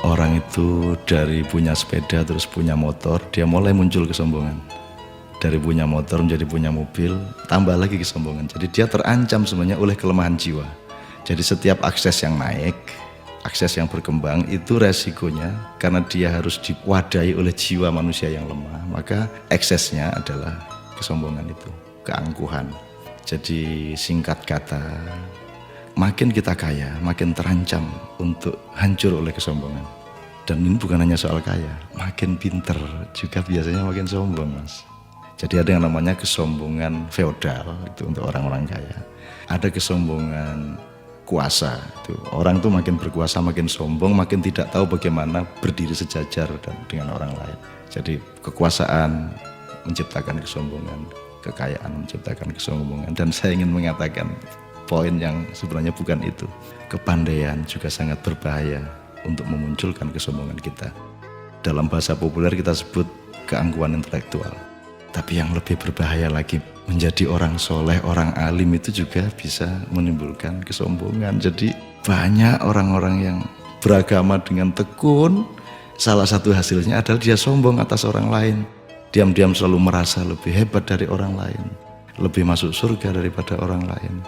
Orang itu dari punya sepeda terus punya motor, dia mulai muncul kesombongan. Dari punya motor menjadi punya mobil, tambah lagi kesombongan. Jadi dia terancam sebenarnya oleh kelemahan jiwa. Jadi setiap akses yang naik, akses yang berkembang itu resikonya karena dia harus diwadahi oleh jiwa manusia yang lemah. Maka eksesnya adalah kesombongan itu, keangkuhan. Jadi singkat kata, makin kita kaya, makin terancam untuk hancur oleh kesombongan. Dan ini bukan hanya soal kaya, makin pinter juga biasanya makin sombong, Mas. Jadi ada yang namanya kesombongan feodal, itu untuk orang-orang kaya. Ada kesombongan kuasa, itu orang tuh makin berkuasa, makin sombong, makin tidak tahu bagaimana berdiri sejajar dengan orang lain. Jadi kekuasaan menciptakan kesombongan, kekayaan menciptakan kesombongan. Dan saya ingin mengatakan poin yang sebenarnya bukan itu. Kepandaian juga sangat berbahaya untuk memunculkan kesombongan kita. Dalam bahasa populer kita sebut keangkuhan intelektual. Tapi yang lebih berbahaya lagi, menjadi orang soleh, orang alim itu juga bisa menimbulkan kesombongan. Jadi banyak orang-orang yang beragama dengan tekun, salah satu hasilnya adalah dia sombong atas orang lain. Diam-diam selalu merasa lebih hebat dari orang lain, lebih masuk surga daripada orang lain,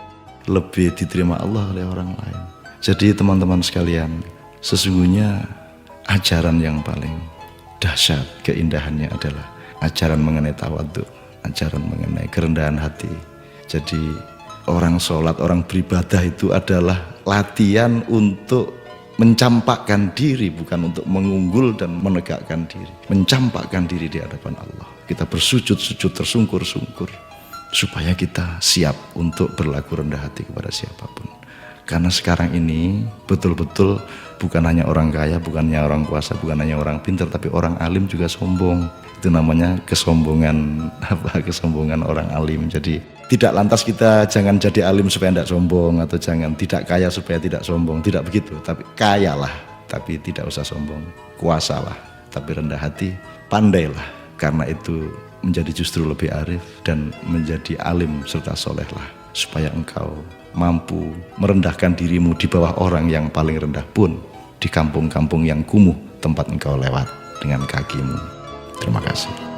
lebih diterima Allah oleh orang lain. Jadi teman-teman sekalian, sesungguhnya ajaran yang paling dahsyat keindahannya adalah ajaran mengenai tawadhu, ajaran mengenai kerendahan hati. Jadi orang sholat, orang beribadah itu adalah latihan untuk mencampakkan diri, bukan untuk mengunggul dan menegakkan diri. Mencampakkan diri di hadapan Allah. Kita bersujud-sujud tersungkur-sungkur supaya kita siap untuk berlaku rendah hati kepada siapapun. Karena sekarang ini betul-betul bukan hanya orang kaya, bukan hanya orang kuasa, bukan hanya orang pintar, tapi orang alim juga sombong. Itu namanya kesombongan kesombongan orang alim. Jadi tidak lantas kita jangan jadi alim supaya tidak sombong, atau jangan tidak kaya supaya tidak sombong, tidak begitu. Tapi kayalah, tapi tidak usah sombong. Kuasalah, tapi rendah hati. Pandailah, karena itu menjadi justru lebih arif dan menjadi alim serta solehlah, supaya engkau mampu merendahkan dirimu di bawah orang yang paling rendah pun di kampung-kampung yang kumuh tempat engkau lewat dengan kakimu. Terima kasih.